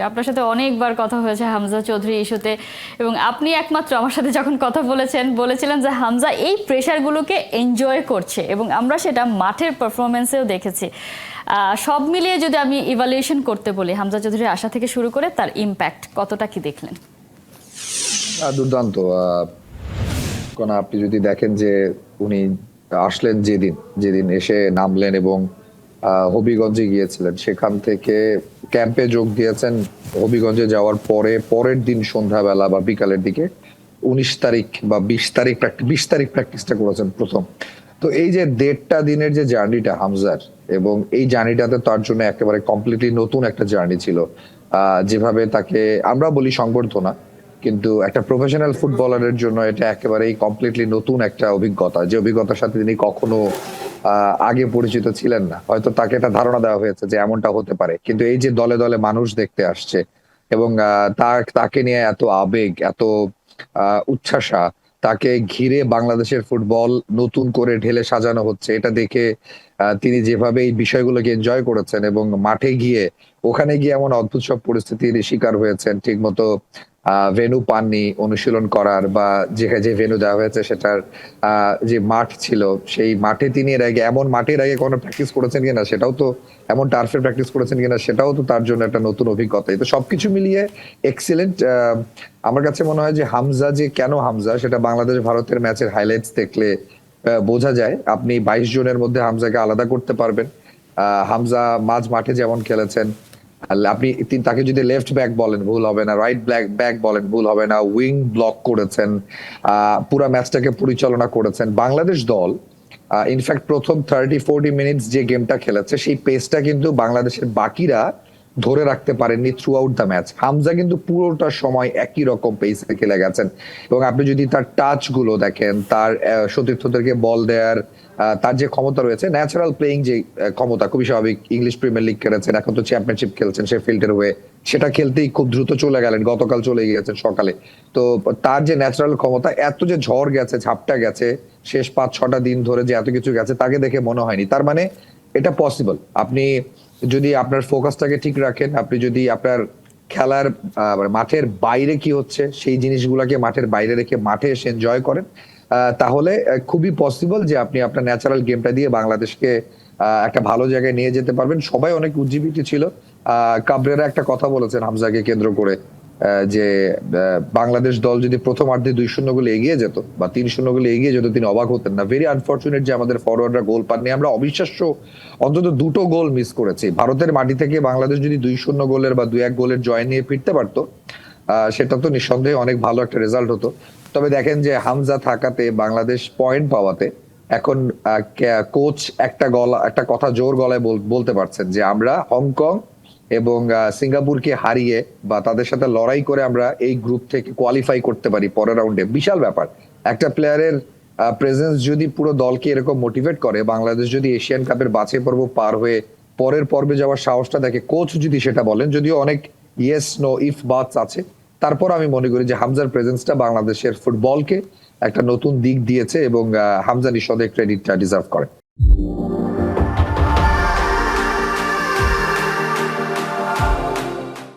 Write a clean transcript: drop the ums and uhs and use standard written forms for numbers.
আপনার সাথে অনেকবার কথা হয়েছে হামজা চৌধুরী ইস্যুতে, এবং আপনি একমাত্র আমার সাথে যখন কথা বলেছিলেন যে হামজা এই প্রেশারগুলোকে এনজয় করছে, এবং আমরা সেটা মাঠের পারফরমেন্সেও দেখেছি। সব মিলিয়ে যদি আমি ইভালুয়েশন করতে বলি, হামজা চৌধুরীর আশা থেকে শুরু করে তার ইম্প্যাক্ট কতটা কি দেখলেন? দুর্দান্ত। কারণ আপনি যদি দেখেন যে উনি আসলেন যেদিন এসে নামলেন এবং হবিগঞ্জে গিয়েছিলেন, সেখান থেকে ক্যাম্পে যোগ দিয়েছেন। হবিগঞ্জে যাওয়ার পরের দিন সন্ধ্যাবেলা বা বিকালের দিকে 19 তারিখ বা 20 তারিখ প্র্যাকটিসটা করেছেন প্রথম। তো এই যে 1.5টা দিনের যে জার্নিটা হামজার, এবং এই জার্নিটাতে তার জন্য একেবারে কমপ্লিটলি নতুন একটা জার্নি ছিল। যেভাবে তাকে আমরা বলি সংবর্ধনা, কিন্তু একটা প্রফেশনাল ফুটবলারের জন্য এটা একেবারেই কমপ্লিটলি নতুন একটা অভিজ্ঞতা, যে অভিজ্ঞতার সাথে তিনি কখনো আগে পরিচিত ছিলেন না। হয়তো তাকে একটা ধারণা দেওয়া হয়েছে যে এমনটা হতে পারে, কিন্তু এই যে দলে দলে মানুষ দেখতে আসছে এবং তাকে নিয়ে এত আবেগ, এত উচ্ছ্বাসা, তাকে ঘিরে বাংলাদেশের ফুটবল নতুন করে ঢেলে সাজানো হচ্ছে, এটা দেখে তিনি যেভাবে এই বিষয়গুলোকে এনজয় করেছেন এবং মাঠে গিয়ে ওখানে গিয়ে এমন অদ্ভুত সব পরিস্থিতির শিকার হয়েছেন। ঠিক মতো ভেন্যু পাননি অনুশীলন করার, বা যে ভেন্যু দেওয়া হয়েছে সেটার যে মাঠ ছিল, সেই মাঠে তিনি এমন মাঠের আগে কোনো প্র্যাকটিস করেছেন কিনা সেটাও তো, এমন টার্ফে প্র্যাকটিস করেছেন কিনা সেটাও তো তার জন্য একটা নতুন অভিজ্ঞতা। তো সবকিছু মিলিয়ে এক্সিলেন্ট। আমার কাছে মনে হয় যে হামজা যে কেন হামজা, সেটা বাংলাদেশ ভারতের ম্যাচের হাইলাইটস দেখলে বোঝা যায়। আপনি 22 জনের মধ্যে হামজাকে আলাদা করতে পারবেন। হামজা মাঝ মাঠে যেমন খেলেছেন, আপনি তাকে যদি লেফট ব্যাক বলেন ভুল হবে না, রাইট ব্যাক বলেন ভুল হবে না, উইং ব্লক করেছেন, পুরো ম্যাচটাকে পরিচালনা করেছেন। বাংলাদেশ দল ইনফ্যাক্ট প্রথম 30-40 মিনিটস যে গেমটা খেলেছে, সেই পেসটা কিন্তু বাংলাদেশের বাকিরা ধরে রাখতে পারেননি through out the match. Hamza কিন্তু পুরোটা সময় একই রকম পেসে খেলে গেছেন, এবং আপনি যদি তার টাচ গুলো দেখেন, তার সতীর্থদেরকে বল দেওয়ার তার যে ক্ষমতা রয়েছে, ন্যাচারাল প্লেইং যে ক্ষমতা, খুবই স্বাভাবিক। ইংলিশ প্রিমিয়ার লিগ খেলেছেন, এখন তো চ্যাম্পিয়নশিপ খেলছেন শেফিল্ডের হয়ে, সেটা খেলতেই খুব দ্রুত চলে গেলেন, গতকাল চলে গিয়েছেন সকালে। তো তার যে ন্যাচারাল ক্ষমতা, এত যে ঝড় গেছে, ঝাপটা গেছে, শেষ 5-6টা দিন ধরে যে এত কিছু গেছে, তাকে দেখে মনে হয়নি। তার মানে এটা পসিবল। আপনি যদি আপনার ফোকাসটাকে ঠিক রাখেন, আপনি যদি আপনার খেলার মাঠের বাইরে কি হচ্ছে সেই জিনিসগুলোকে মাঠের বাইরে রেখে মাঠে এসে এনজয় করেন, তাহলে খুবই পসিবল যে আপনি আপনার ন্যাচারাল গেমটা দিয়ে বাংলাদেশকে একটা ভালো জায়গায় নিয়ে যেতে পারবেন। সবাই অনেক উজ্জীবিত ছিল। কাবরেরা একটা কথা বলেছেন হামজাকে কেন্দ্র করে, যে বাংলাদেশ দল যদি প্রথমার্ধে 2-0 গোলে এগিয়ে যেত বা 3-0 গোলে এগিয়ে যেত, তিনি অবাক হতেন না। ভেরি আনফরচুনেট যে আমাদের ফরওয়ার্ডরা গোল পাননি। আমরা অবিশ্বাস্য অন্তত 2টো গোল মিস করেছি। ভারতের মাটি থেকে বাংলাদেশ যদি 2-0 গোলের বা 2-1 গোলের জয় নিয়ে ফিরতে পারতো, সেটা তো নিঃসন্দেহে অনেক ভালো একটা রেজাল্ট হতো। তবে দেখেন যে হামজা থাকাতে, বাংলাদেশ পয়েন্ট পাওয়াতে, এখন কোচ একটা কথা জোর গলায় বলতে পারছেন যে আমরা হংকং এবং সিঙ্গাপুরকে হারিয়ে বা তাদের সাথে লড়াই করে আমরা এই গ্রুপ থেকে কোয়ালিফাই করতে পারি পরের রাউন্ডে। বিশাল ব্যাপার। একটা প্লেয়ারের প্রেজেন্স যদি পুরো দলকে এরকম মোটিভেট করে, বাংলাদেশ যদি এশিয়ান কাপের বাছাই পর্ব পার হয়ে পরের পর্বে যাওয়ার সাহসটা দেখে, কোচ যদি সেটা বলেন, যদিও অনেক ইয়েস নো ইফ বাটস আছে, তারপর আমি মনে করি যে হামজার প্রেজেন্সটা বাংলাদেশের ফুটবলকে একটা নতুন দিক দিয়েছে, এবং হামজা নিঃসন্দেহে ক্রেডিটটা ডিজার্ভ করে।